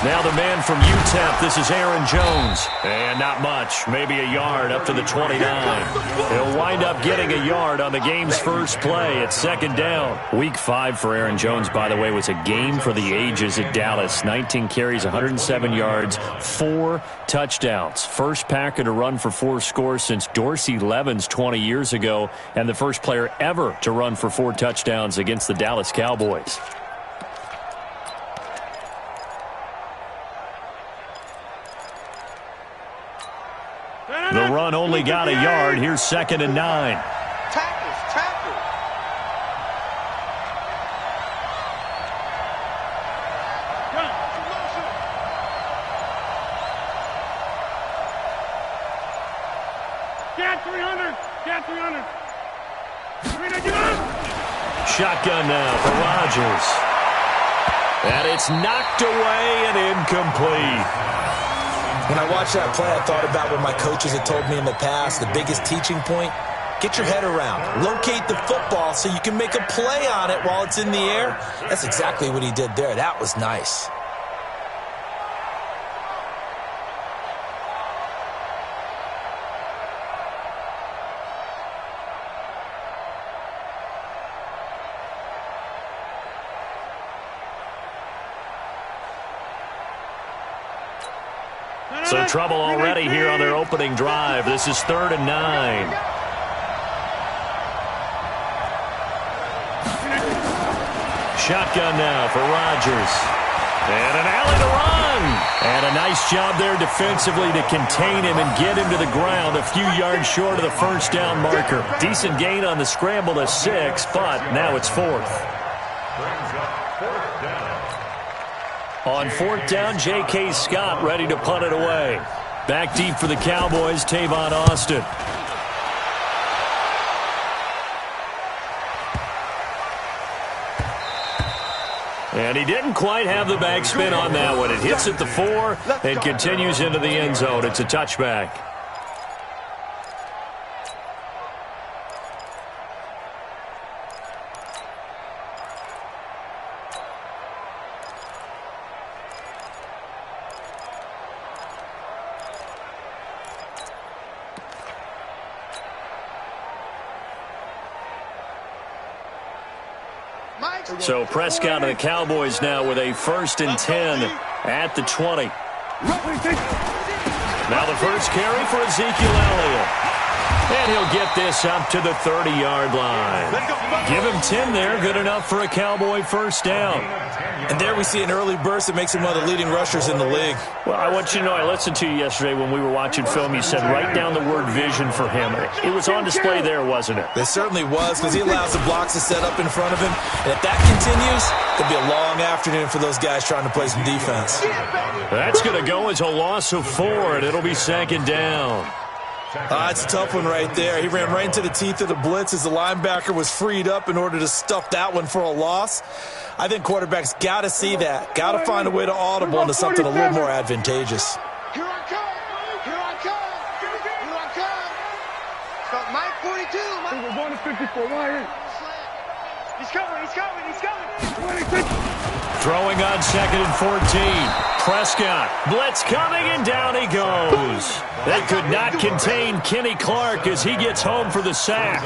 Now the man from UTEP, this is Aaron Jones. And not much, maybe a yard up to the 29. He'll wind up getting a yard on the game's first play. It's second down. Week 5 for Aaron Jones, by the way, was a game for the ages at Dallas. 19 carries, 107 yards, 4 touchdowns. First Packer to run for 4 scores since Dorsey Levens 20 years ago, and the first player ever to run for 4 touchdowns against the Dallas Cowboys. The run only got a yard. Here's second and 9. Tackles. Get 300. Shotgun now for Rodgers. And it's knocked away and incomplete. When I watched that play, I thought about what my coaches had told me in the past. The biggest teaching point, get your head around. Locate the football so you can make a play on it while it's in the air. That's exactly what he did there. That was nice. So trouble already here on their opening drive. This is 3rd and 9. Shotgun now for Rodgers. And an alley to run. And a nice job there defensively to contain him and get him to the ground a few yards short of the first down marker. Decent gain on the scramble to 6, but now it's 4th. On 4th down, J.K. Scott ready to punt it away. Back deep for the Cowboys, Tavon Austin. And he didn't quite have the backspin on that one. It hits at the 4 and continues into the end zone. It's a touchback. So Prescott and the Cowboys now with a 1st and 10 at the 20. Now the first carry for Ezekiel Elliott. And he'll get this up to the 30-yard line. Give him 10 there, good enough for a Cowboy first down. And there we see an early burst that makes him one of the leading rushers in the league. Well, I want you to know, I listened to you yesterday when we were watching film. You said write down the word vision for him. It was on display there, wasn't it? It certainly was, because he allows the blocks to set up in front of him. And if that continues, it'll be a long afternoon for those guys trying to play some defense. That's going to go as a loss of 4, and it'll be second down. It's a tough one right there. He ran right into the teeth of the blitz as the linebacker was freed up in order to stuff that one for a loss. I think quarterbacks got to see that. Got to find a way to audible into something a little more advantageous. Here I come. Got Mike 42. We're going to 54. Right. He's coming. Throwing on 2nd and 14. Prescott, blitz coming, and down he goes. They could not contain Kenny Clark as he gets home for the sack.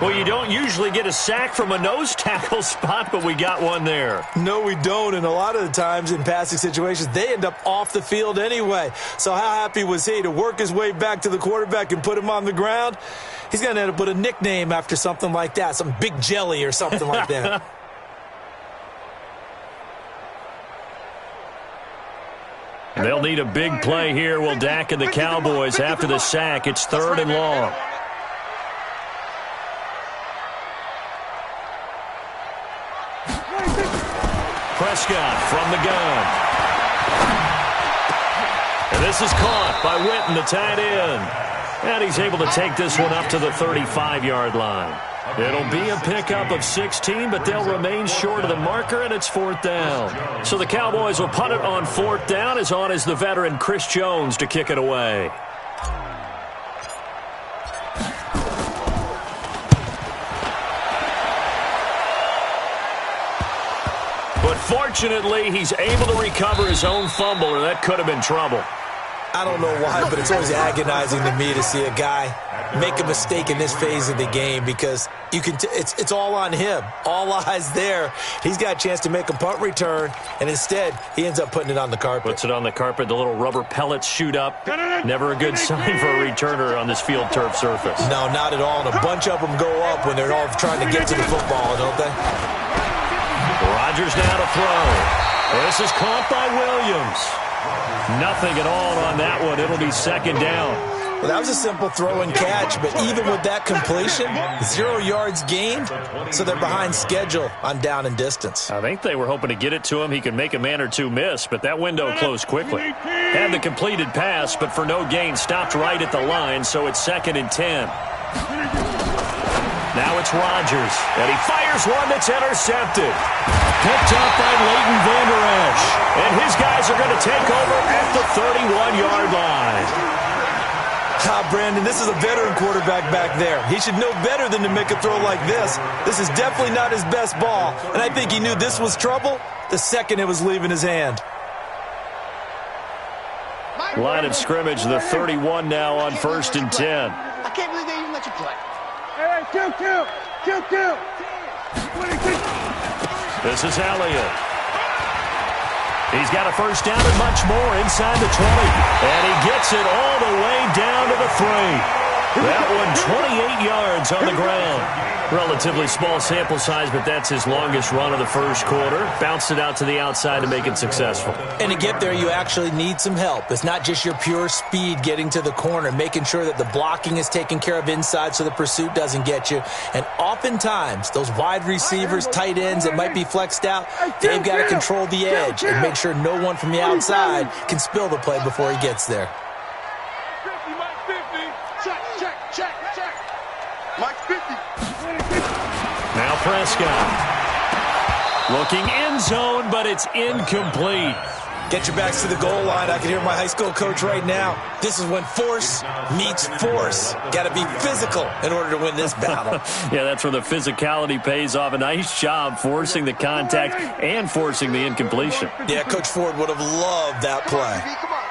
Well, you don't usually get a sack from a nose tackle spot, but we got one there. No, we don't, and a lot of the times in passing situations, they end up off the field anyway. So how happy was he to work his way back to the quarterback and put him on the ground? He's going to end up with a nickname after something like that, some Big Jelly or something like that. They'll need a big play here. Will Dak and the Cowboys after the sack. It's 3rd and long. Prescott from the gun. And this is caught by Witten, the tight end. And he's able to take this one up to the 35-yard line. It'll be a pickup of 16, but they'll remain short of the marker, and it's 4th down. So the Cowboys will punt it on 4th down. As on is the veteran Chris Jones to kick it away. But fortunately, he's able to recover his own fumble, or that could have been trouble. I don't know why, but it's always agonizing to me to see a guy make a mistake in this phase of the game because you can. It's all on him. All eyes there. He's got a chance to make a punt return, and instead, he ends up putting it on the carpet. Puts it on the carpet. The little rubber pellets shoot up. Never a good sign for a returner on this field turf surface. No, not at all. And a bunch of them go up when they're all trying to get to the football, don't they? Rodgers now to throw. This is caught by Williams. Nothing at all on that one. It'll be second down. Well, that was a simple throw and catch, but even with that completion, 0 yards gained, so they're behind schedule on down and distance. I think they were hoping to get it to him. He could make a man or two miss, but that window closed quickly. Had the completed pass, but for no gain, stopped right at the line, so it's 2nd and 10. Now it's Rodgers, and he fires one that's intercepted. Picked up by Leighton Vander Esch, and his guys are going to take over at the 31-yard line. Brandon, this is a veteran quarterback back there. He should know better than to make a throw like this. This is definitely not his best ball, and I think he knew this was trouble the second it was leaving his hand. Line of scrimmage, the 31 now on 1st and 10. I can't believe they even let you play. Hey, kill. This is Elliott. He's got a first down and much more inside the 20. And he gets it all the way down to the 3. That one 28 yards on the ground. Relatively small sample size, but that's his longest run of the first quarter. Bounced it out to the outside to make it successful. And to get there, you actually need some help. It's not just your pure speed getting to the corner, making sure that the blocking is taken care of inside so the pursuit doesn't get you. And oftentimes, those wide receivers, tight ends that might be flexed out, they've got to control the edge and make sure no one from the outside can spill the play before he gets there. Mike 50. Now Prescott. Looking end zone, but it's incomplete. Get your backs to the goal line. I can hear my high school coach right now. This is when force meets force. Got to be physical in order to win this battle. Yeah, that's where the physicality pays off. A nice job forcing the contact and forcing the incompletion. Yeah, Coach Ford would have loved that play. Come on.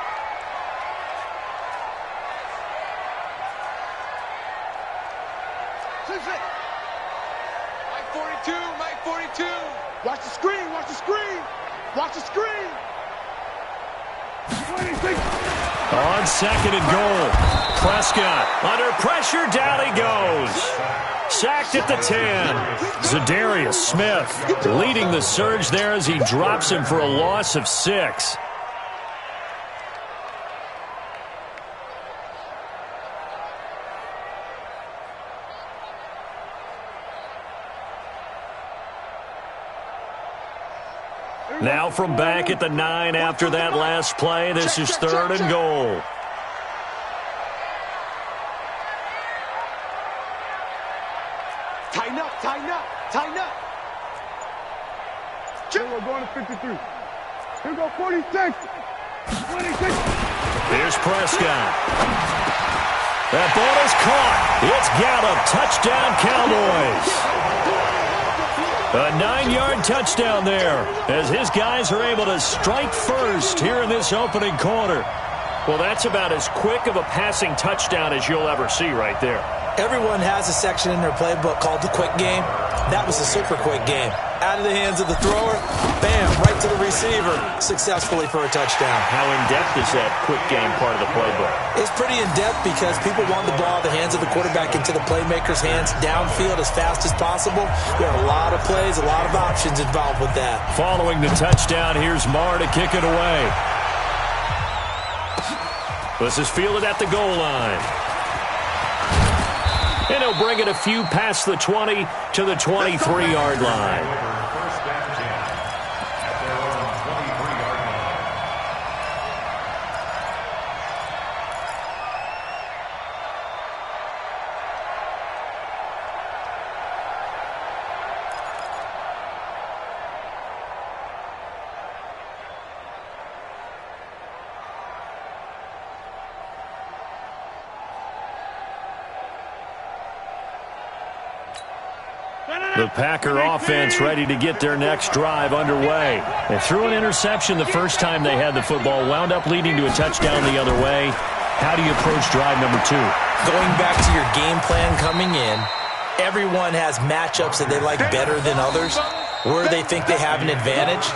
Mike 42. Watch the screen. Watch the screen. 26. On 2nd and goal. Prescott under pressure. Down he goes. Sacked at the 10. Zadarius Smith leading the surge there as he drops him for a loss of 6. Now from back at the 9 after that last play, this is 3rd and goal. Tighten up. Here we're going to 53. Here we go, 46. 26. Here's Prescott. That ball is caught. It's Gallup. Touchdown, Cowboys. A 9-yard touchdown there as his guys are able to strike first here in this opening quarter. Well, that's about as quick of a passing touchdown as you'll ever see right there. Everyone has a section in their playbook called the quick game. That was a super quick game. Out of the hands of the thrower, bam, right to the receiver, successfully for a touchdown. How in-depth is that quick game part of the playbook? It's pretty in-depth because people want the ball out of the hands of the quarterback into the playmaker's hands downfield as fast as possible. There are a lot of plays, a lot of options involved with that. Following the touchdown, here's Marr to kick it away. This is fielded at the goal line. And he'll bring it a few past the 20 to the 23-yard line. The Packer offense ready to get their next drive underway. They threw an interception the first time they had the football, wound up leading to a touchdown the other way. How do you approach drive number 2? Going back to your game plan coming in, everyone has matchups that they like better than others. Where they think they have an advantage,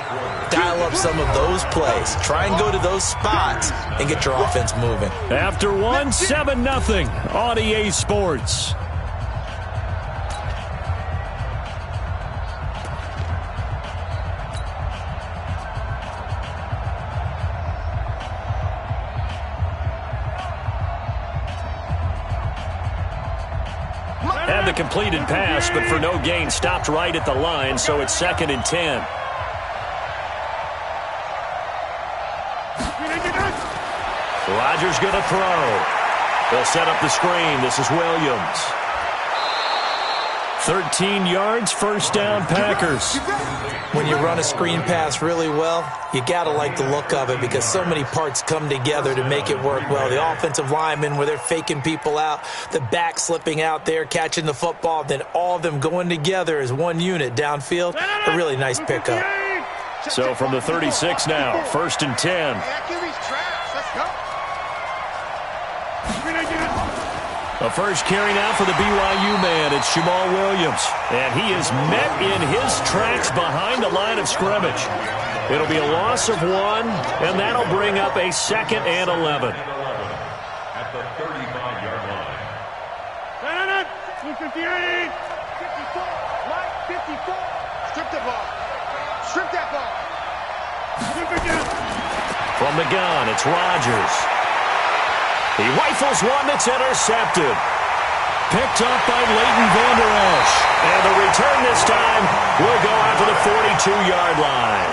dial up some of those plays. Try and go to those spots and get your offense moving. After 1, 7-0 on EA Sports. Had the completed pass, but for no gain, stopped right at the line, so it's 2nd and 10. Rodgers going to throw. They'll set up the screen. This is Williams. 13 yards, first down, Packers. When you run a screen pass really well, you got to like the look of it because so many parts come together to make it work well. The offensive linemen, where they're faking people out, the back slipping out there, catching the football, then all of them going together as one unit downfield. A really nice pickup. So from the 36 now, 1st and 10. The first carry now for the BYU man. It's Jamal Williams. And he is met in his tracks behind the line of scrimmage. It'll be a loss of 1, and that'll bring up a 2nd and 11. At the 35-yard line. 58. 54. Right, 54. Strip the ball. Strip that ball. From the gun, it's Rodgers. He rifles one that's intercepted. Picked up by Leighton Vander Esch. And the return this time will go out to the 42-yard line.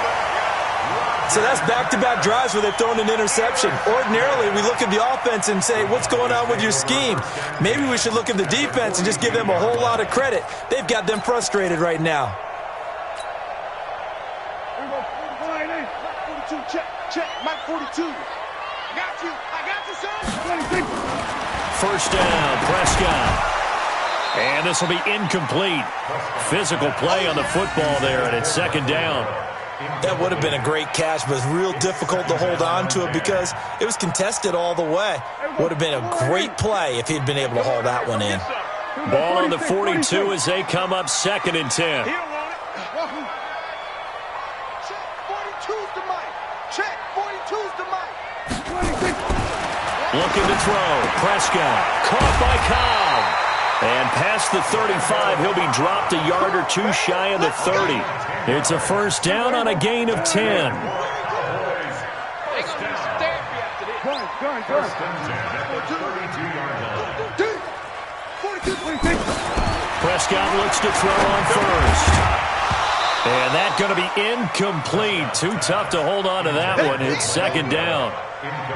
So that's back-to-back drives where they've thrown an interception. Ordinarily, we look at the offense and say, what's going on with your scheme? Maybe we should look at the defense and just give them a whole lot of credit. They've got them frustrated right now. Here we go. 42, check. Mike 42. I got you, son. First down, Prescott. And this will be incomplete. Physical play on the football there, and it's 2nd down. That would have been a great catch, but it's real difficult to hold on to it because it was contested all the way. Would have been a great play if he'd been able to haul that one in. Ball on the 42 as they come up 2nd and 10. He don't want it. Check, 42's the Mike. Check, 42's the Mike. Looking to throw. Prescott caught by Cobb. And past the 35, he'll be dropped a yard or 2 shy of the 30. It's a first down on a gain of 10. Prescott looks to throw on first. And that's going to be incomplete. Too tough to hold on to that one. It's 2nd down.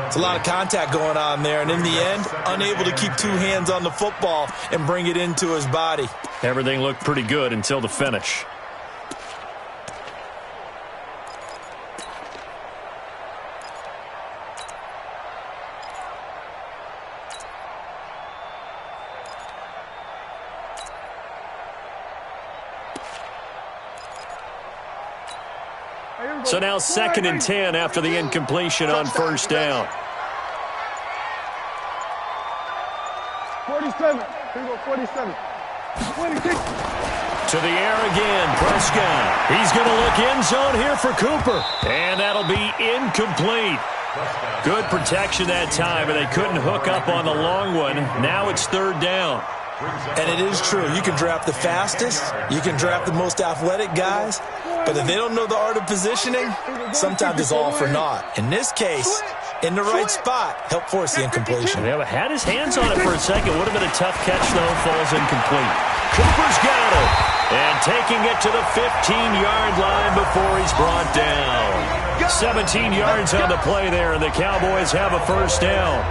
It's a lot of contact going on there, and in the end, unable to keep 2 hands on the football and bring it into his body. Everything looked pretty good until the finish. So now 2nd and 10 after the incompletion on first down. 47. Here we go, 47. 26. To the air again, Prescott. He's going to look end zone here for Cooper. And that'll be incomplete. Good protection that time, and they couldn't hook up on the long one. Now it's 3rd down. And it is true. You can draft the fastest. You can draft the most athletic guys. But if they don't know the art of positioning, sometimes it's all for naught. In this case, in the right spot, help force the incompletion. Yeah, had his hands on it for a second. Would have been a tough catch, though. Falls incomplete. Cooper's got it. And taking it to the 15-yard line before he's brought down. 17 yards on the play there, and the Cowboys have a first down.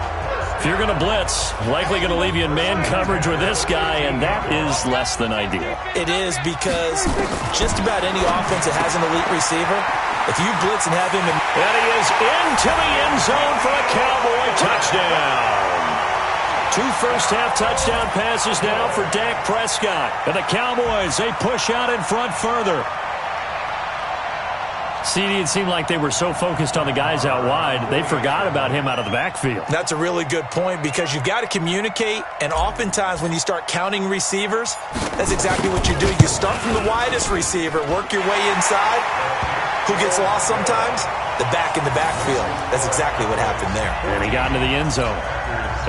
If you're going to blitz, likely going to leave you in man coverage with this guy, and that is less than ideal. It is because just about any offense that has an elite receiver, if you blitz and have him in... And he is into the end zone for a Cowboy touchdown. 2 first-half touchdown passes now for Dak Prescott. And the Cowboys, they push out in front further. CD, it seemed like they were so focused on the guys out wide, they forgot about him out of the backfield. That's a really good point because you've got to communicate, and oftentimes when you start counting receivers, that's exactly what you do. You start from the widest receiver, work your way inside. Who gets lost sometimes? The back in the backfield. That's exactly what happened there. And he got into the end zone.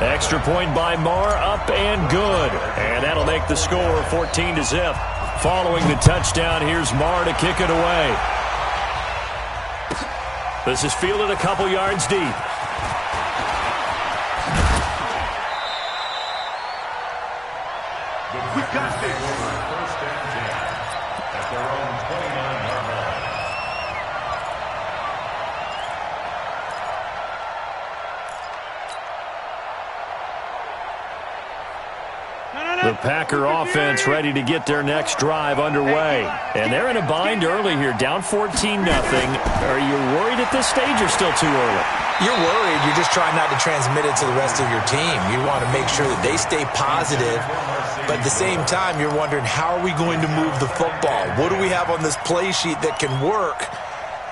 Extra point by Marr, up and good. And that'll make the score 14-0. Following the touchdown, here's Marr to kick it away. This is fielded a couple yards deep. We got this. First and 10 at their own 29-yard line. The Packer offense ready to get their next drive underway. And they're in a bind early here, down 14-0. Are you worried at this stage or still too early? You're worried. You're just trying not to transmit it to the rest of your team. You want to make sure that they stay positive. But at the same time, you're wondering, how are we going to move the football? What do we have on this play sheet that can work?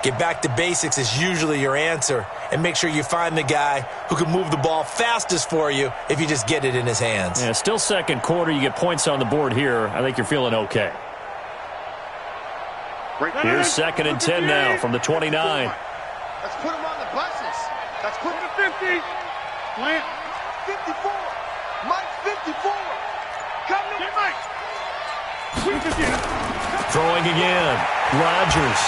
Get back to basics is usually your answer. And make sure you find the guy who can move the ball fastest for you if you just get it in his hands. Yeah, still second quarter. You get points on the board here. I think you're feeling okay. Here's 2nd and 10 now from the 29. Let's put him on the buses. Let's put him at 50. Plant. 54. Mike 54. Come to Mike. Throwing again. Rodgers.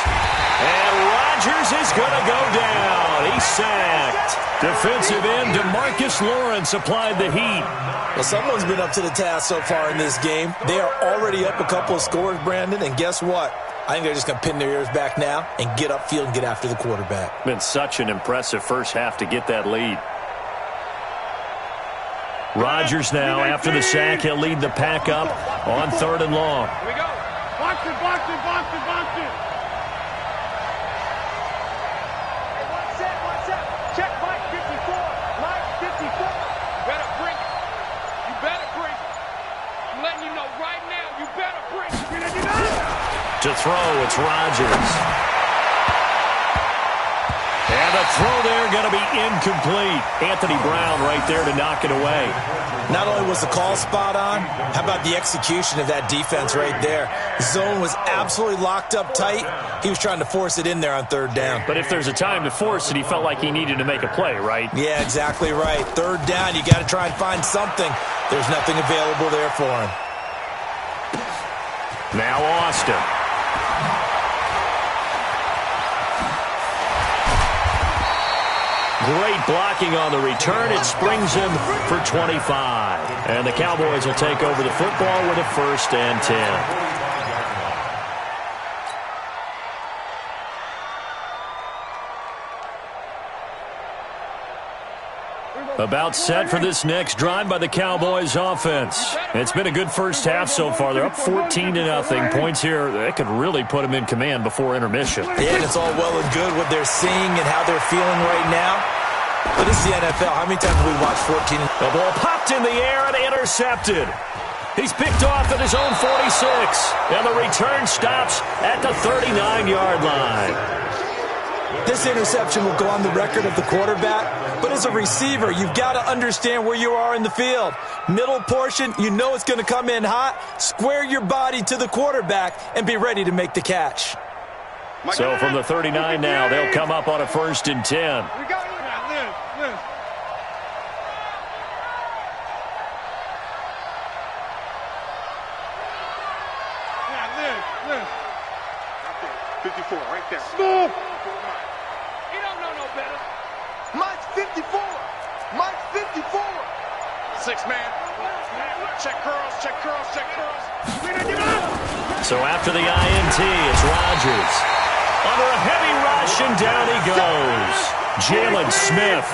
And Rodgers is going to go down. He's sacked. Defensive end DeMarcus Lawrence applied the heat. Well, someone's been up to the task so far in this game. They are already up a couple of scores, Brandon, and guess what? I think they're just going to pin their ears back now and get upfield and get after the quarterback. Been such an impressive first half to get that lead. Rodgers now, after the sack, he'll lead the pack up on 3rd and long. Here we go. Box it, box it, box it, box it. Hey, one set. Check Mike 54. Mike 54. You better bring it. You better bring it. I'm letting you know right now, you better bring it. To throw, it's Rodgers. And the throw there going to be incomplete. Anthony Brown right there to knock it away. Not only was the call spot on, how about the execution of that defense right there? The zone was absolutely locked up tight. He was trying to force it in there on 3rd down. But if there's a time to force it, he felt like he needed to make a play, right? Yeah, exactly right. 3rd down, you got to try and find something. There's nothing available there for him. Now Austin. Great blocking on the return. It springs him for 25. And the Cowboys will take over the football with a 1st and 10. About set for this next drive by the Cowboys offense. It's been a good first half so far. They're up 14-0. Points here, that could really put them in command before intermission. Yeah, and it's all well and good what they're seeing and how they're feeling right now. But this is the NFL. How many times have we watched 14? The ball popped in the air and intercepted. He's picked off at his own 46. And the return stops at the 39-yard line. This interception will go on the record of the quarterback, but as a receiver, you've got to understand where you are in the field. Middle portion, you know it's going to come in hot. Square your body to the quarterback and be ready to make the catch. So from the 39 now, they'll come up on a 1st and 10. We got Liz. 54 right there. Stop. He don't know no better. Mike's 54. Mike's 54. 6-man. Check curls, check curls, check curls. So after the INT, it's Rodgers. Under a heavy rush, and down he goes. Jalen Smith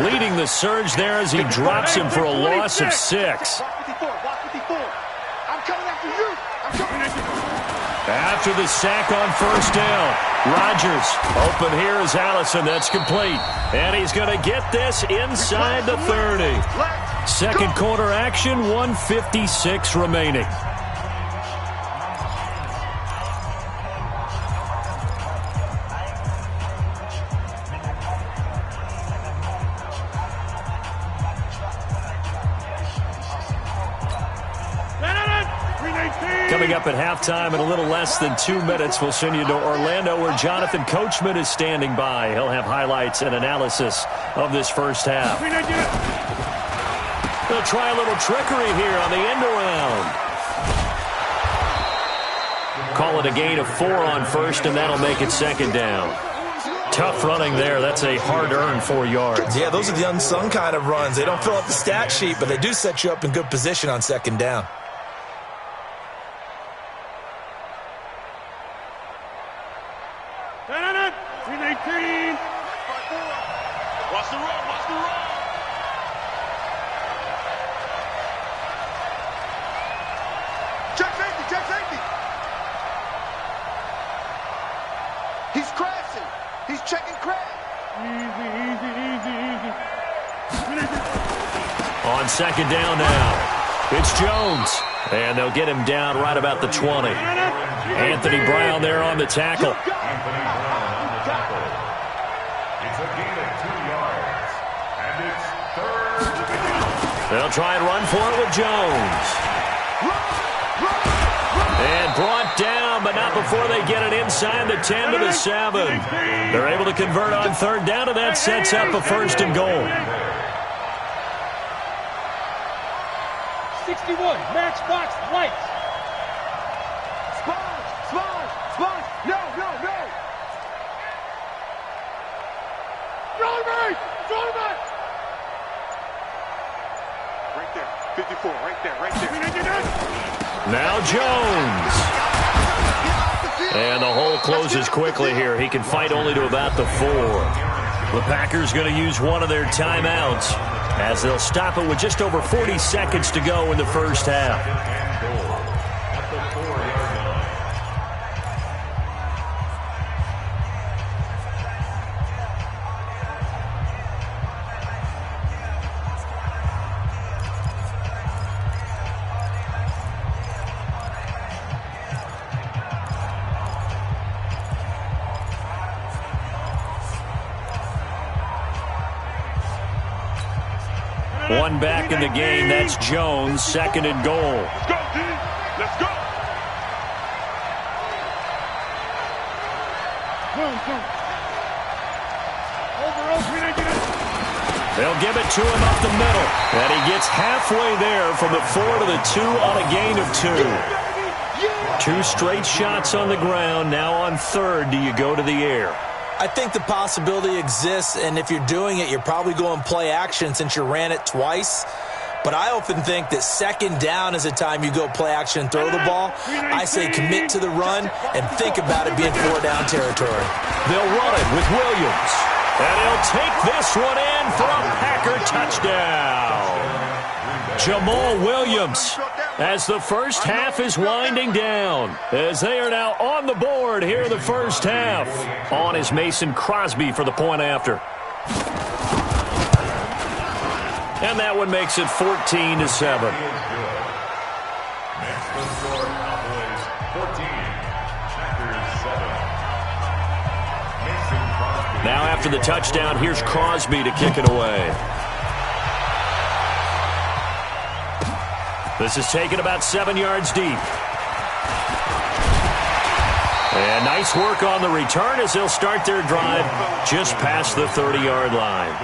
leading the surge there as he drops him for a loss of 6. Block 54, block 54. I'm coming after you. I'm coming after you. After the sack on 1st down, Rodgers open here is Allison. That's complete. And he's going to get this inside the 30. Let's Second quarter action, 1:56 remaining. Coming up at halftime in a little less than 2 minutes, we'll send you to Orlando where Jonathan Coachman is standing by. He'll have highlights and analysis of this first half. They'll try a little trickery here on the end around. Call it a gain of 4 on first, and that'll make it second down. Tough running there. That's a hard-earned 4 yards. Yeah, those are the unsung kind of runs. They don't fill up the stat sheet, but they do set you up in good position on second down. Watch the run, watch the run. Check safety, check safety. He's crashing. He's checking crash. Easy, easy, easy, easy. On second down now, it's Jones. And they'll get him down right about the 20. Anthony Brown there on the tackle. They'll try and run for it with Jones. And brought down, but not before they get it inside the 10 to the 7. They're able to convert on third down, and that sets up a first and goal. 61, matchbox lights. Sponge, sponge, sponge. No, no, no. Driver! Driver! Right there, 54, right there, right there. Now Jones. And the hole closes quickly here. He can fight only to about the 4. The Packers going to use one of their timeouts as they'll stop it with just over 40 seconds to go in the first half. One back in the game. That's Jones, second and goal. Let's go, D. Let's go. They'll give it to him up the middle. And he gets halfway there from the 4 to the 2 on a gain of 2. 2 straight shots on the ground. Now on third, do you go to the air? I think the possibility exists, and if you're doing it, you're probably going play action since you ran it twice. But I often think that second down is a time you go play action and throw the ball. I say commit to the run and think about it being 4 down territory. They'll run it with Williams. And he'll take this one in for a Packer touchdown. Jamal Williams, as the first half is winding down, as they are now on the board here in the first half. On is Mason Crosby for the point after. And that one makes it 14-7. Now after the touchdown, here's Crosby to kick it away. This is taken about 7 yards deep. And nice work on the return as they'll start their drive just past the 30-yard line.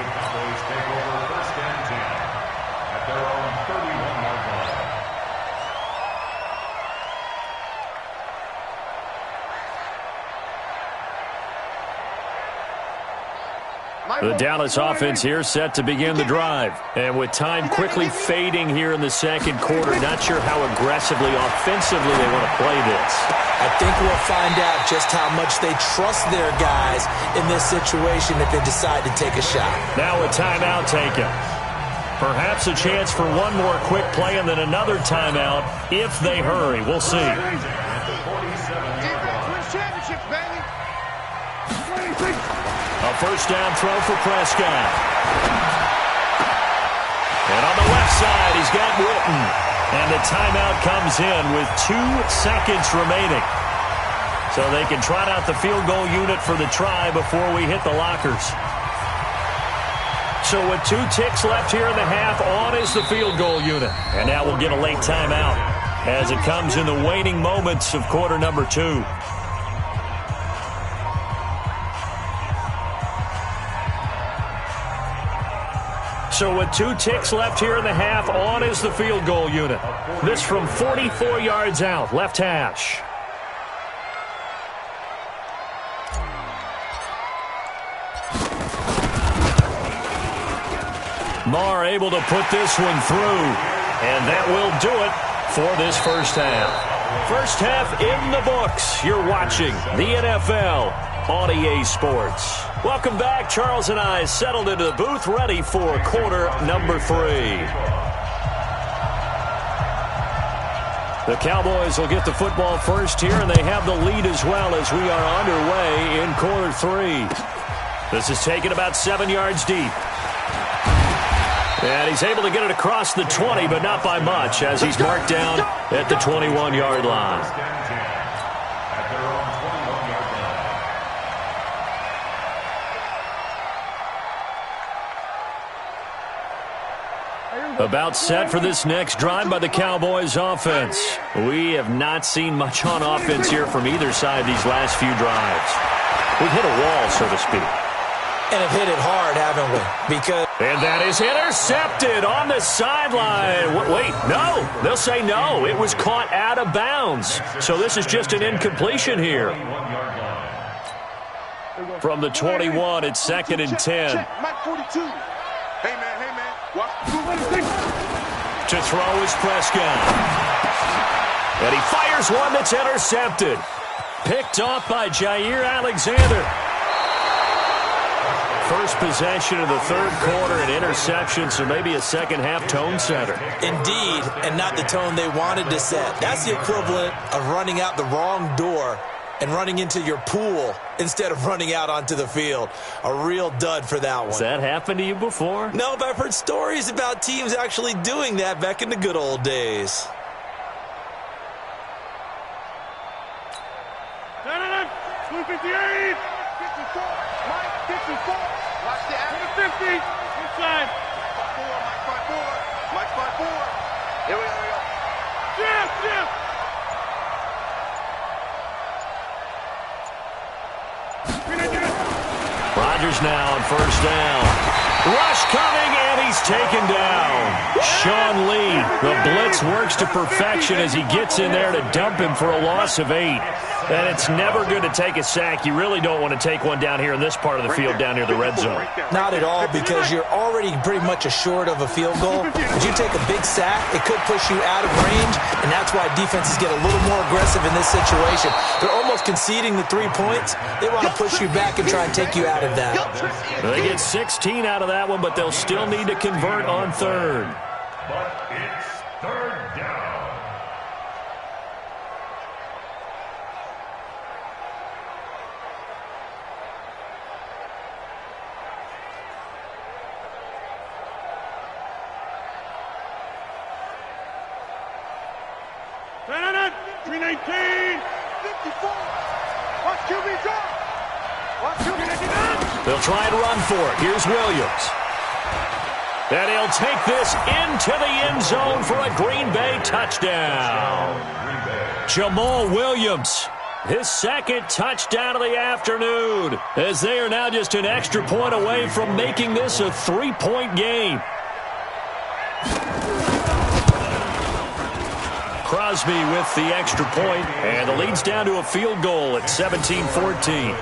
The Dallas offense here set to begin the drive. And with time quickly fading here in the second quarter, not sure how aggressively, offensively they want to play this. I think we'll find out just how much they trust their guys in this situation if they decide to take a shot. Now a timeout taken. Perhaps a chance for one more quick play and then another timeout if they hurry. We'll see. Defense wins championships, baby. A first down throw for Prescott. And on the left side, he's got Witten. And the timeout comes in with 2 seconds remaining. So they can trot out the field goal unit for the try before we hit the lockers. So with 2 ticks left here in the half, on is the field goal unit. And now we'll get a late timeout as it comes in the waning moments of quarter number 2. So with 2 ticks left here in the half, on is the field goal unit. This from 44 yards out, left hash. Marr able to put this one through, and that will do it for this first half. First half in the books. You're watching the NFL on EA Sports. Welcome back. Charles and I settled into the booth, ready for quarter number 3. The Cowboys will get the football first here, and they have the lead as well as we are underway in quarter 3. This is taken about 7 yards deep. And he's able to get it across the 20, but not by much, as he's marked down at the 21-yard line. About set for this next drive by the Cowboys offense. We have not seen much on offense here from either side these last few drives. We've hit a wall, so to speak. And have hit it hard, haven't we? And that is intercepted on the sideline. Wait, no. They'll say no. It was caught out of bounds. So this is just an incompletion here. From the 21, it's 2nd and 10. Mike 42. Hey, man. To throw is Prescott. And he fires one that's intercepted. Picked off by Jair Alexander. First possession of the third quarter, an interception, so maybe a second-half tone setter. Indeed, and not the tone they wanted to set. That's the equivalent of running out the wrong door and running into your pool instead of running out onto the field. A real dud for that one. Has that happened to you before? No, but I've heard stories about teams actually doing that back in the good old days. Blue 58. 54. Mike 54. Watch the action. 50. Inside. Mike 54. Here we go. Jim. Rodgers now on first down. Rush coming, and he's taken down. Sean Lee, the blitz works to perfection as he gets in there to dump him for a loss of 8. And it's never good to take a sack. You really don't want to take one down here in this part of the field down near the red zone. Not at all, because you're already pretty much assured of a field goal. If you take a big sack, it could push you out of range, and that's why defenses get a little more aggressive in this situation. They're almost conceding the 3 points. They want to push you back and try and take you out of that. They get 16 out of that one, but they'll still need to convert on third. But it's third down. Turn 319. 54. Watch QB drop. Watch QB drop. They'll try and run for it. Here's Williams. And he'll take this into the end zone for a Green Bay touchdown. Jamal Williams, his second touchdown of the afternoon, as they are now just an extra point away from making this a 3-point game. Crosby with the extra point, and the lead's down to a field goal at 17-14.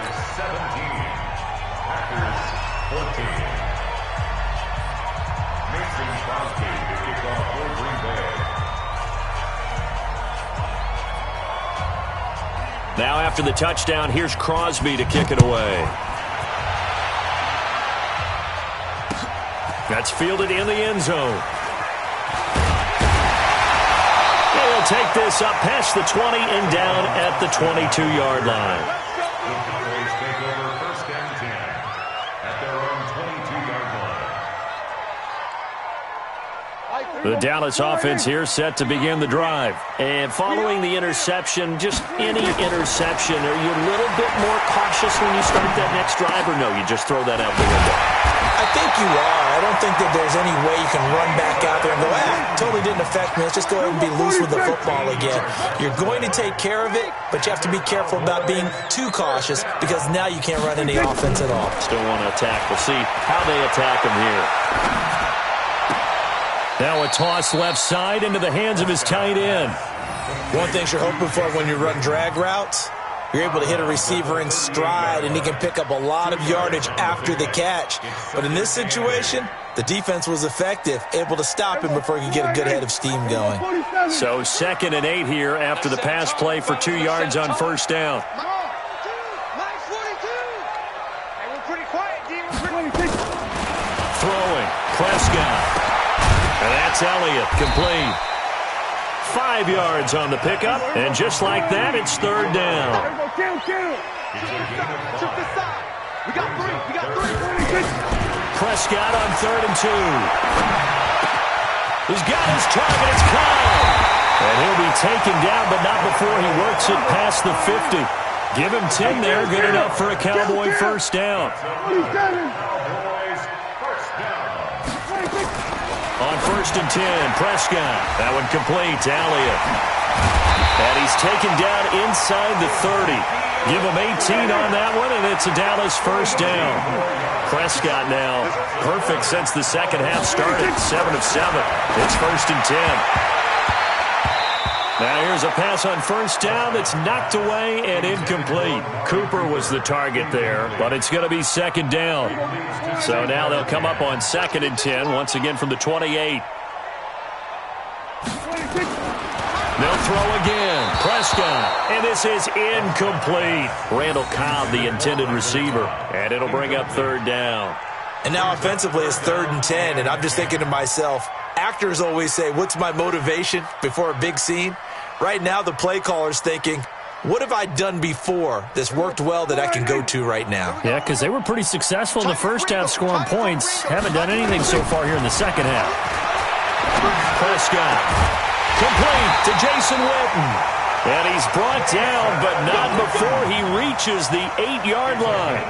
Now after the touchdown, here's Crosby to kick it away. That's fielded in the end zone. He'll take this up past the 20 and down at the 22-yard line. Take over first and 10 at their own 22-yard line. The Dallas offense here set to begin the drive. And following the interception, just any interception, are you a little bit more cautious when you start that next drive, or no, you just throw that out the window? I think you are. I don't think that there's any way you can run back out there and go, totally didn't affect me. Let's just go ahead and be loose with the football again. You're going to take care of it, but you have to be careful about being too cautious because now you can't run any offense at all. Still want to attack. We'll see how they attack him here. Now a toss left side into the hands of his tight end. One thing you're hoping for when you run drag routes, you're able to hit a receiver in stride, and he can pick up a lot of yardage after the catch. But in this situation, the defense was effective, able to stop him before he could get a good head of steam going. So 2nd and 8 here after the pass play for 2 yards on first down. Throwing, Prescott. And that's Elliott, complete. 5 yards on the pickup, and just like that, it's 3rd down. Prescott on 3rd and 2. He's got his target, it's caught. And he'll be taken down, but not before he works it past the 50. Give him 10 there, good enough for a Cowboy first down. On 1st and 10, Prescott. That one complete to Elliott. And he's taken down inside the 30. Give him 18 on that one, and it's a Dallas first down. Prescott now perfect since the second half started. 7 of 7. It's 1st and 10. Now here's a pass on first down that's knocked away and incomplete. Cooper was the target there, but it's going to be 2nd down. So now they'll come up on 2nd and 10, once again from the 28. They'll throw again. Prescott, and this is incomplete. Randall Cobb, the intended receiver, and it'll bring up 3rd down. And now offensively it's 3rd and 10, and I'm just thinking to myself, actors always say, what's my motivation before a big scene? Right now the play caller's thinking, what have I done before that's worked well that I can go to right now? Yeah, because they were pretty successful in the first half scoring points. Haven't done anything so far here in the second half. Prescott, complete to Jason Witten. And he's brought down, but not before he reaches the 8-yard line.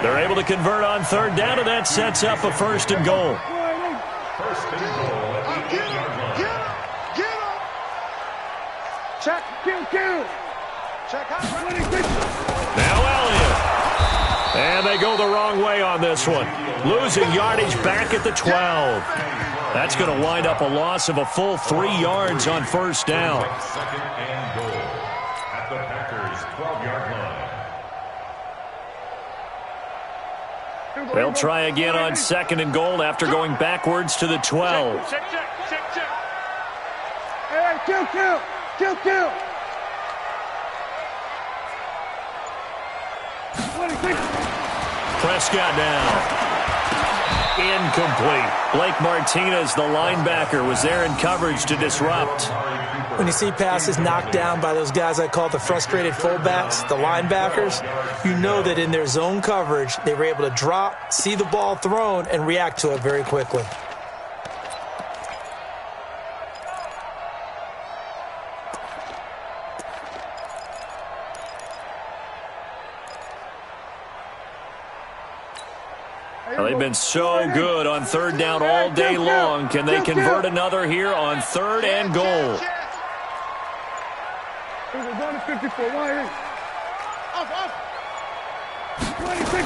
They're able to convert on 3rd down, and that sets up a 1st and goal. 1st and goal at the 8-yard line. Check, kill. Check out. Now Elliott. And they go the wrong way on this one. Losing yardage back at the 12. That's going to wind up a loss of a full 3 yards on first down. 2nd and goal at the Packers' 12-yard line. They'll try again on 2nd and goal after going backwards to the 12. Check. Hey, kill. Prescott now. Incomplete. Blake Martinez, the linebacker, was there in coverage to disrupt. When you see passes knocked down by those guys I call the frustrated fullbacks, the linebackers, you know that in their zone coverage, they were able to drop, see the ball thrown, and react to it very quickly. Well, they've been so good on 3rd down all day long. Can they convert another here on 3rd and goal? Down to 54. Off. 26.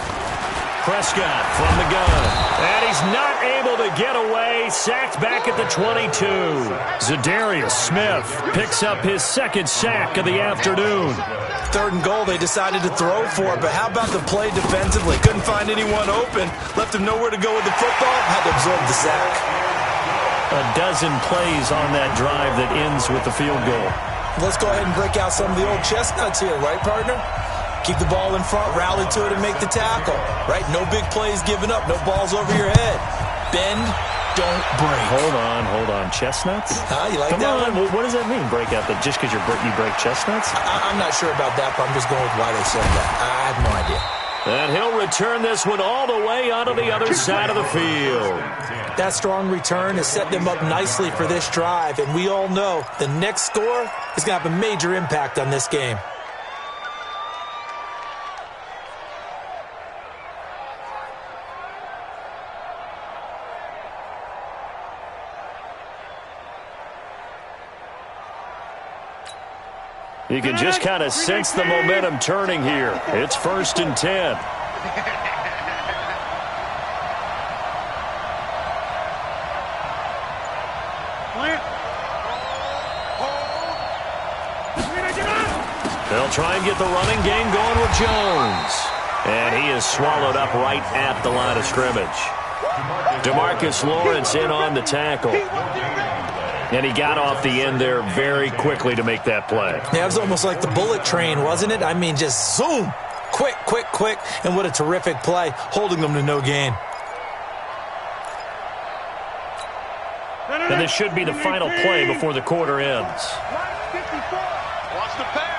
Prescott from the gun. And he's not able to get away. Sacked back at the 22. Zadarius Smith picks up his 2nd sack of the afternoon. 3rd and goal, they decided to throw for it, but how about the play defensively? Couldn't find anyone open, left him nowhere to go with the football, had to absorb the sack. A dozen plays on that drive that ends with the field goal. Let's go ahead and break out some of the old chestnuts here, right, partner? Keep the ball in front, rally to it, and make the tackle, right? No big plays given up, no balls over your head. Bend, don't break. Hold on. Chestnuts? You like Come that on. one? What does that mean, break out? Just because you break chestnuts? I'm not sure about that, but I'm just going with why they said that. I have no idea. And he'll return this one all the way onto the other side of the field. That strong return has set them up nicely for this drive, and we all know the next score is going to have a major impact on this game. You can just kind of sense the momentum turning here. It's 1st and 10. They'll try and get the running game going with Jones. And he is swallowed up right at the line of scrimmage. DeMarcus Lawrence in on the tackle. And he got off the end there very quickly to make that play. Yeah, it was almost like the bullet train, wasn't it? I mean, just zoom. Quick, quick, quick. And what a terrific play, holding them to no gain. And this should be the final play before the quarter ends. Watch the pass.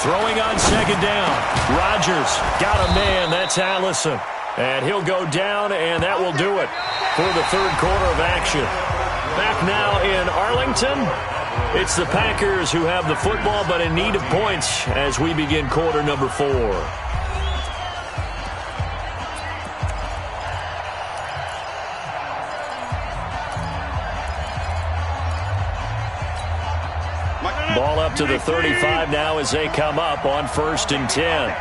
Throwing on 2nd down. Rodgers got a man. That's Allison. And he'll go down, and that will do it for the 3rd quarter of action. Back now in Arlington. It's the Packers who have the football, but in need of points as we begin quarter number 4. Ball up to the 35 now as they come up on 1st and 10.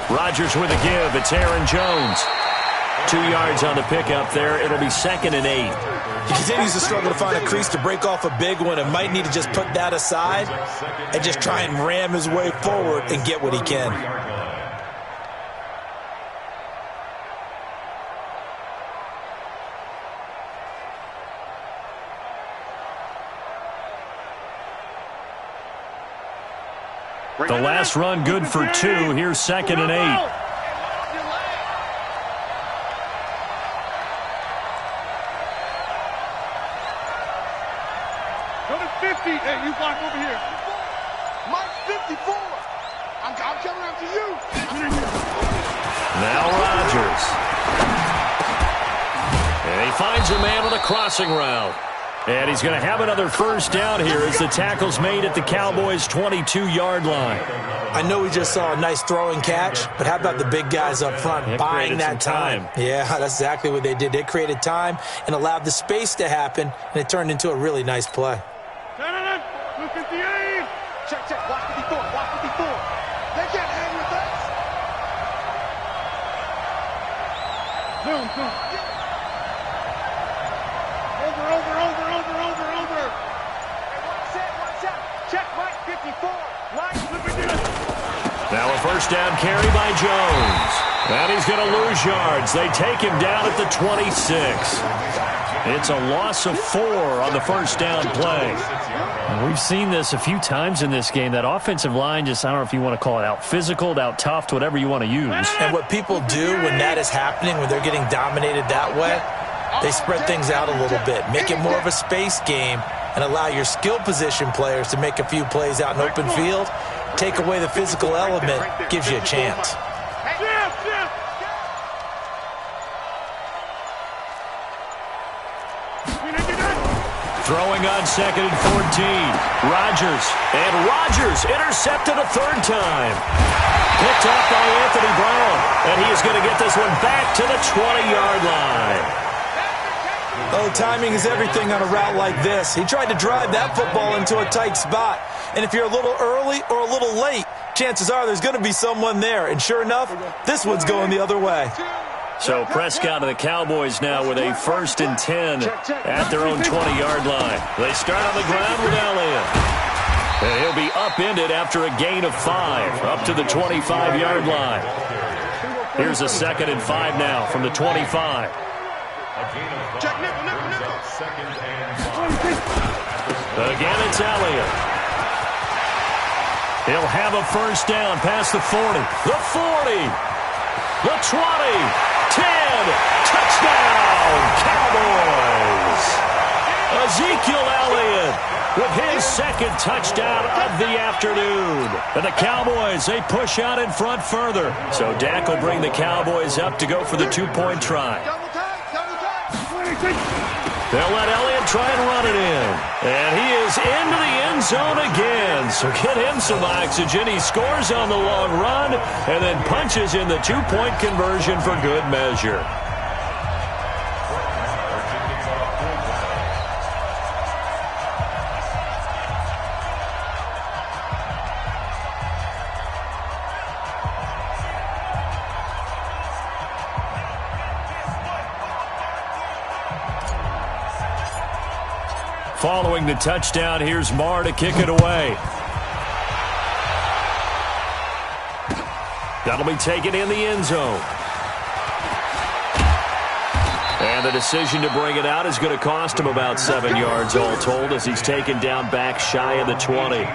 Rodgers with a give. It's Aaron Jones. 2 yards on the pickup there. It'll be 2nd and 8. He continues to struggle to find a crease to break off a big one and might need to just put that aside and just try and ram his way forward and get what he can. The last run good for 2. Here's 2nd and 8. Go to 50. Hey, you block over here. Mike 54. I'm coming after you. Now Rodgers. And he finds a man with a crossing route. And he's going to have another 1st down here as the tackle's made at the Cowboys' 22-yard line. I know we just saw a nice throwing catch, but how about the big guys up front buying that time? Yeah, that's exactly what they did. They created time and allowed the space to happen, and it turned into a really nice play. Look at the aim. Check, check. Watch 54. Watch 54. They can't hang with us. Zoom. Over. Hey, one set. Check, Mike 54. Mike, look at this. Now a 1st down carry by Jones. And he's going to lose yards. They take him down at the 26. It's a loss of 4 on the 1st down play. And we've seen this a few times in this game. That offensive line just, I don't know if you want to call it out physical, out tough, whatever you want to use. And what people do when that is happening, when they're getting dominated that way, they spread things out a little bit, make it more of a space game, and allow your skill position players to make a few plays out in open field. Take away the physical element, gives you a chance. Throwing on 2nd and 14. Rodgers. And Rodgers intercepted a 3rd time. Picked off by Anthony Brown. And he is going to get this one back to the 20-yard line. Oh, timing is everything on a route like this. He tried to drive that football into a tight spot. And if you're a little early or a little late, chances are there's going to be someone there. And sure enough, this one's going the other way. So Prescott and the Cowboys now with a 1st and 10 at their own 20-yard line. They start on the ground with Elliott. And he'll be upended after a gain of 5 up to the 25-yard line. Here's a 2nd and 5 now from the 25. Check, nickel. Again, it's Elliott. He'll have a 1st down past the 40. The 40. 20, 10, touchdown, Cowboys. Ezekiel Elliott with his second touchdown of the afternoon. And the Cowboys, they push out in front further. So Dak will bring the Cowboys up to go for the two-point try. They'll let Elliott try and run it in. And he is into the end zone again. So get him some oxygen. He scores on the long run and then punches in the two-point conversion for good measure. Following the touchdown, here's Marr to kick it away. That'll be taken in the end zone. And the decision to bring it out is going to cost him about 7 yards all told as he's taken down back shy of the 20.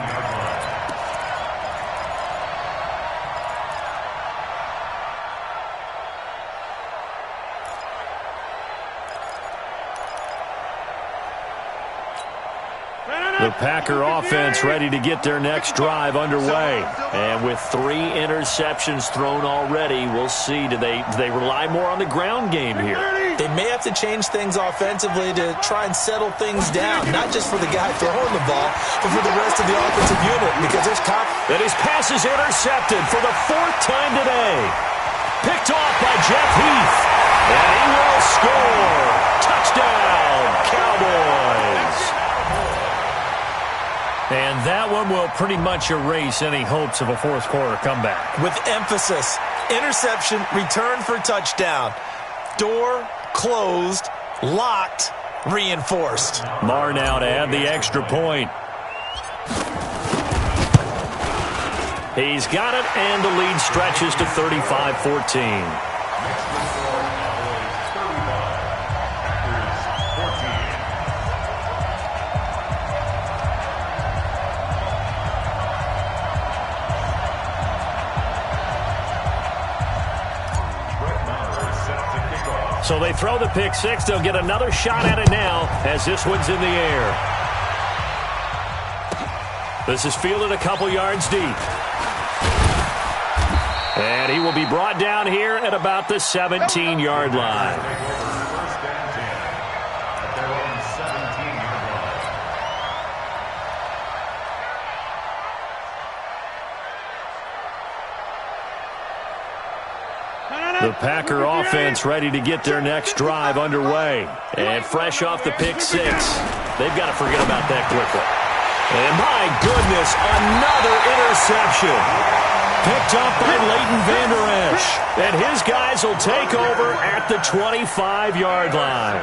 The Packer offense ready to get their next drive underway. And with 3 interceptions thrown already, we'll see. Do they rely more on the ground game here? They may have to change things offensively to try and settle things down, not just for the guy throwing the ball, but for the rest of the offensive unit, because there's confidence. And his pass is intercepted for the 4th time today. Picked off by Jeff Heath. And he will score. Touchdown, Cowboys. And that one will pretty much erase any hopes of a fourth-quarter comeback. With emphasis, interception, return for touchdown. Door closed, locked, reinforced. Marr now to add the extra point. He's got it, and the lead stretches to 35-14. So they throw the pick six. They'll get another shot at it now as this one's in the air. This is fielded a couple yards deep. And he will be brought down here at about the 17-yard line. The Packer offense ready to get their next drive underway. And fresh off the pick six. They've got to forget about that quickly. And my goodness, another interception. Picked up by Leighton Vander Esch. And his guys will take over at the 25-yard line.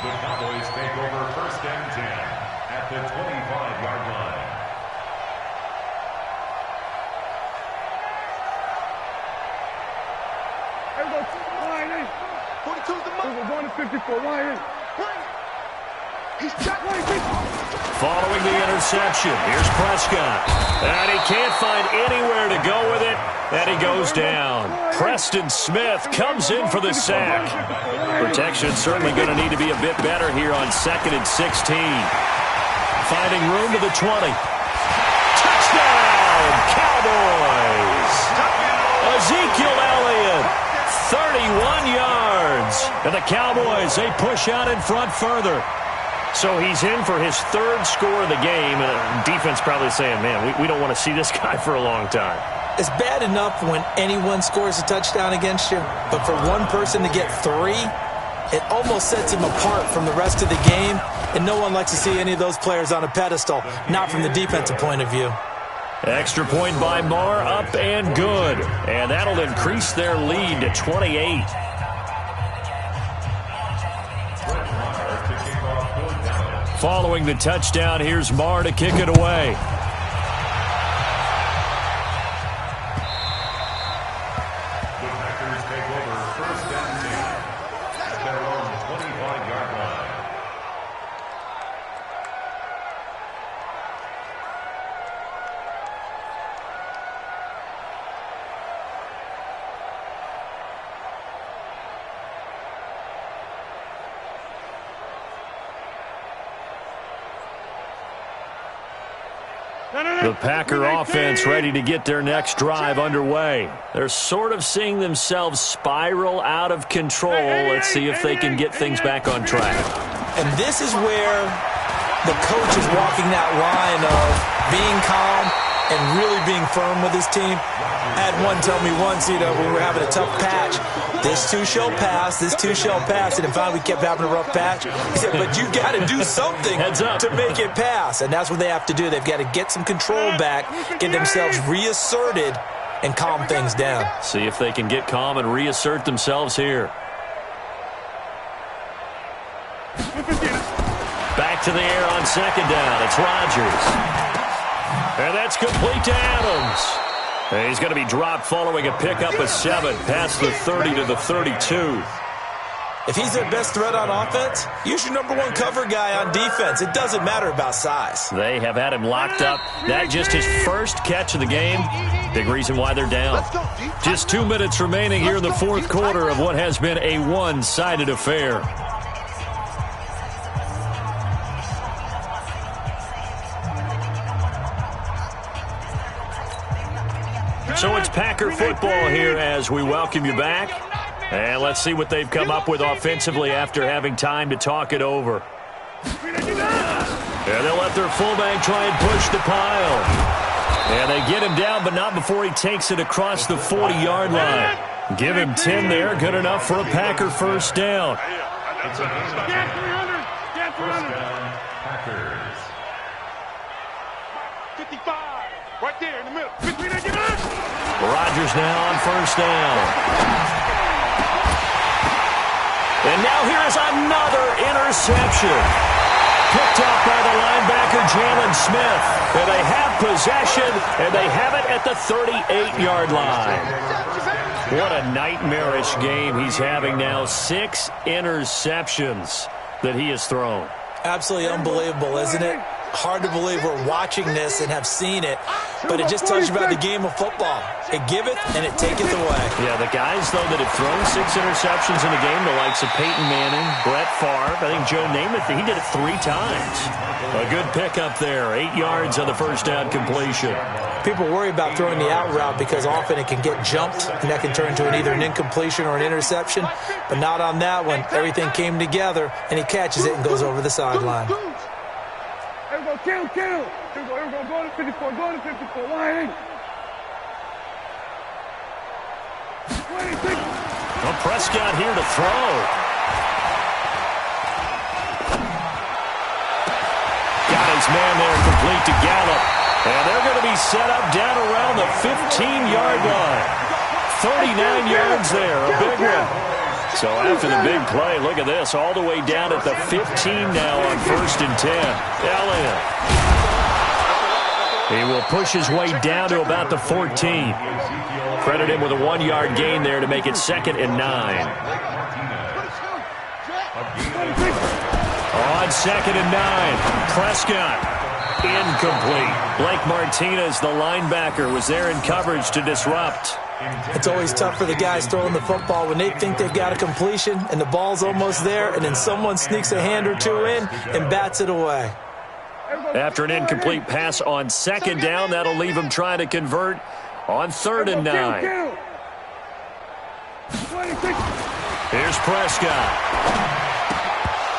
The Cowboys take over 1st and 10 at the 25-yard line. Going to 54, line 8. He's Following the interception, here's Prescott. And he can't find anywhere to go with it, and he goes down. Preston Smith comes in for the sack. Protection certainly going to need to be a bit better here on 2nd and 16. Finding room to the 20. Touchdown, Cowboys! Ezekiel Elliott. 31 yards. And the Cowboys, they push out in front further. So he's in for his 3rd score of the game. And defense probably saying, man, we don't want to see this guy for a long time. It's bad enough when anyone scores a touchdown against you, but for one person to get 3, it almost sets him apart from the rest of the game. And no one likes to see any of those players on a pedestal, not from the defensive point of view. Extra point by Marr, up and good. And that'll increase their lead to 28. Following the touchdown, here's Marr to kick it away. The Packers take over 1st and 10 at their own 25-yard line. The Packer offense ready to get their next drive underway. They're sort of seeing themselves spiral out of control. Let's see if they can get things back on track. And this is where the coach is walking that line of being calm and really being firm with his team. I had one tell me once, when we were having a tough patch, this too shall pass, this too shall pass. And finally we kept having a rough patch. He said, but you got to do something to make it pass. And that's what they have to do. They've got to get some control back, get themselves reasserted, and calm things down. See if they can get calm and reassert themselves here. Back to the air on second down. It's Rodgers. And that's complete to Adams. And he's going to be dropped following a pickup of 7 past the 30 to the 32. If he's their best threat on offense, use your number one cover guy on defense. It doesn't matter about size. They have had him locked up. That just his first catch of the game. Big reason why they're down. Just 2 minutes remaining here in the fourth quarter of what has been a one-sided affair. So it's Packer football here as we welcome you back. And let's see what they've come up with offensively after having time to talk it over. And they'll let their fullback try and push the pile. And they get him down, but not before he takes it across the 40-yard line. Give him 10 there. Good enough for a Packer first down. First down, Packers. 55, right there in the middle. Rodgers now on first down. And now here's another interception. Picked up by the linebacker, Jalen Smith. And they have possession, and they have it at the 38-yard line. What a nightmarish game he's having now. 6 interceptions that he has thrown. Absolutely unbelievable, isn't it? Hard to believe we're watching this and have seen it, but it just tells you about the game of football. It giveth and it taketh away. Yeah, the guys, though, that have thrown 6 interceptions in a game, the likes of Peyton Manning, Brett Favre, I think Joe Namath, he did it 3 times. A good pickup there, 8 yards on the first down completion. People worry about throwing the out route because often it can get jumped, and that can turn into either an incompletion or an interception, but not on that one. Everything came together, and he catches it and goes over the sideline. Here we go, kill. Here we go, go to 54, line in. 26. Well, Prescott here to throw. Got his man there, complete to Gallup. And they're going to be set up down around the 15-yard line. 39 yards there, a big one. So after the big play, look at this, all the way down at the 15 now on 1st and 10. Elliott. He will push his way down to about the 14. Credit him with a 1-yard gain there to make it 2nd and 9. On 2nd and 9, Prescott. Incomplete. Blake Martinez, the linebacker, was there in coverage to disrupt. It's always tough for the guys throwing the football when they think they've got a completion and the ball's almost there, and then someone sneaks a hand or 2 in and bats it away. After an incomplete pass on 2nd down, that'll leave him trying to convert on 3rd and 9. Here's Prescott.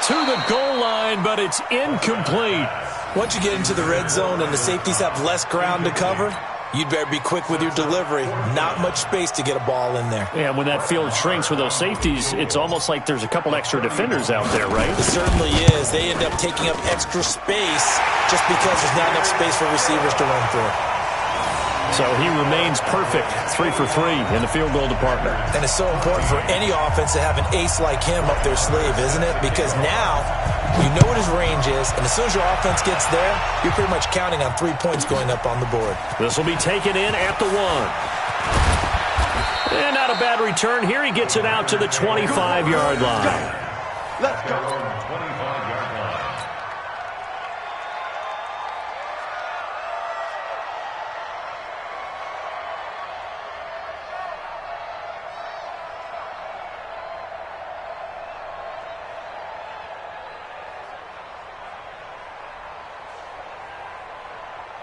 To the goal line, but it's incomplete. Once you get into the red zone and the safeties have less ground to cover, you'd better be quick with your delivery. Not much space to get a ball in there. Yeah, when that field shrinks with those safeties, it's almost like there's a couple extra defenders out there, right? It certainly is. They end up taking up extra space just because there's not enough space for receivers to run through. So he remains perfect, 3 for 3 in the field goal department. And it's so important for any offense to have an ace like him up their sleeve, isn't it? Because now you know what his range is, and as soon as your offense gets there, you're pretty much counting on 3 points going up on the board. This will be taken in at the 1. And not a bad return. Here he gets it out to the 25-yard line. Let's go. 25-yard line.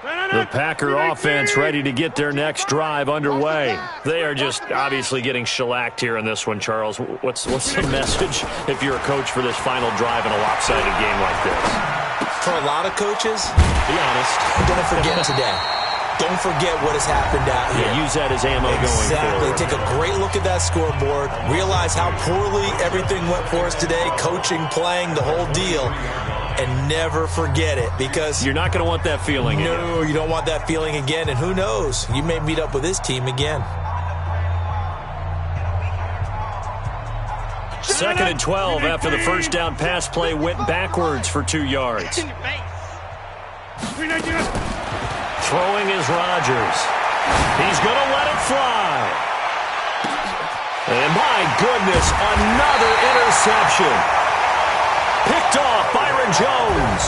The Packer offense ready to get their next drive underway. They are just obviously getting shellacked here in this one, Charles. What's the message if you're a coach for this final drive in a lopsided game like this? For a lot of coaches, Be honest. don't forget today. Don't forget what has happened out here. Yeah, use that as ammo going Exactly. forward. Take a great look at that scoreboard. Realize how poorly everything went for us today. Coaching, playing, the whole deal. And never forget it, because You're not going to want that feeling again. no, you don't want that feeling again. And who knows? You may meet up with this team again. 2nd and 12 after the first down pass play went backwards for 2 yards. Throwing is Rodgers. He's going to let it fly. And my goodness, another interception. Picked off Byron Jones.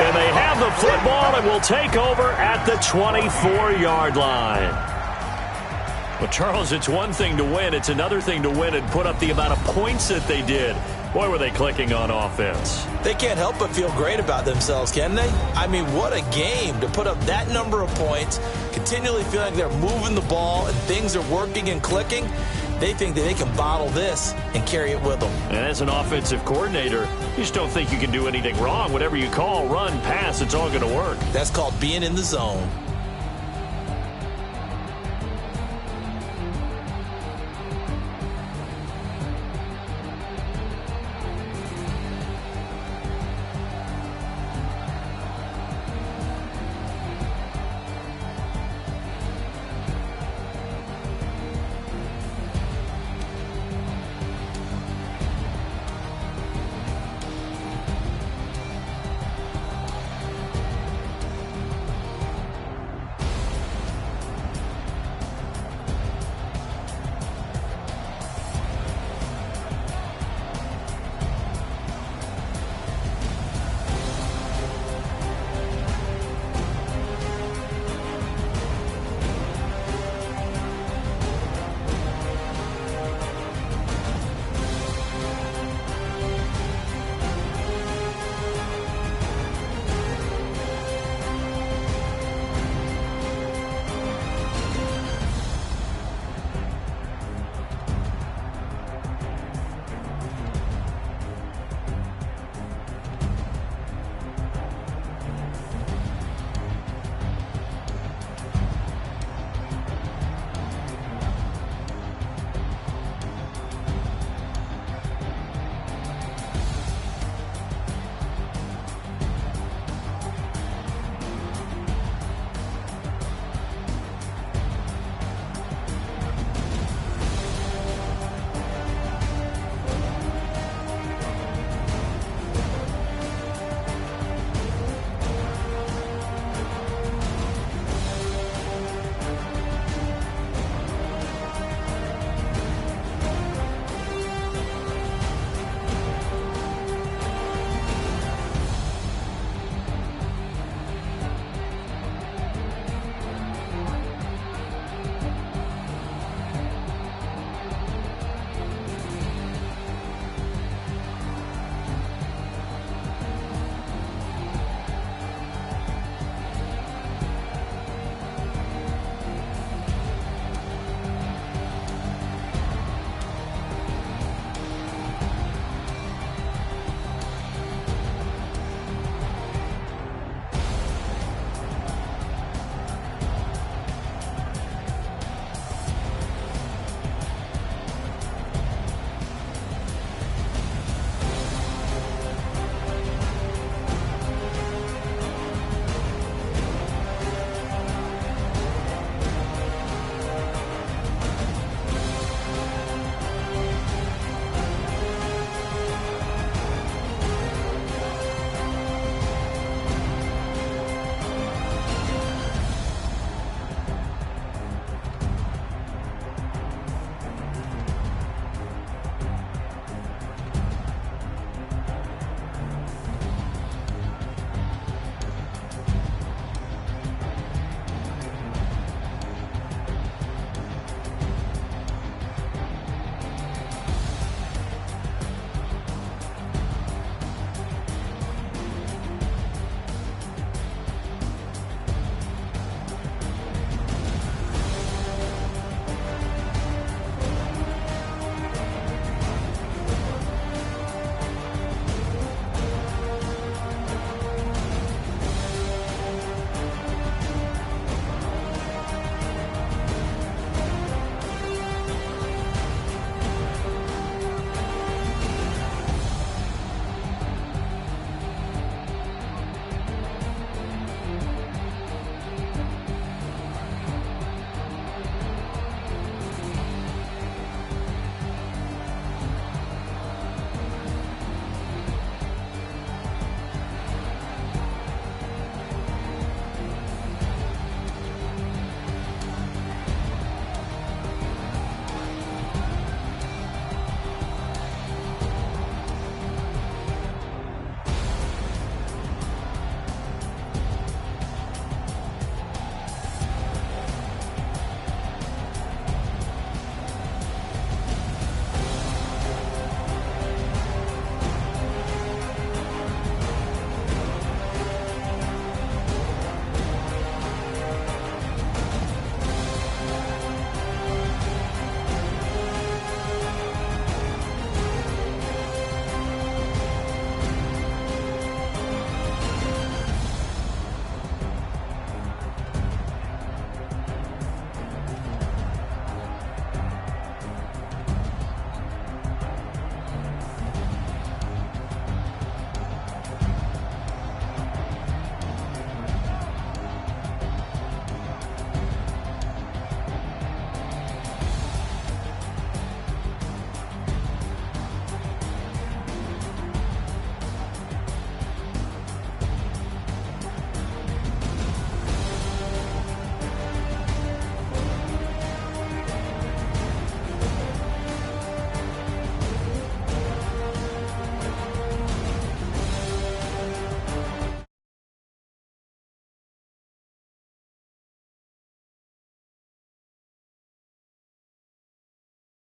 And they have the football and will take over at the 24-yard line. Well, Charles, it's one thing to win. It's another thing to win and put up the amount of points that they did. Boy, were they clicking on offense. They can't help but feel great about themselves, can they? I mean, what a game to put up that number of points, continually feeling like they're moving the ball and things are working and clicking. They think that they can bottle this and carry it with them. And as an offensive coordinator, you just don't think you can do anything wrong. Whatever you call, run, pass, it's all going to work. That's called being in the zone.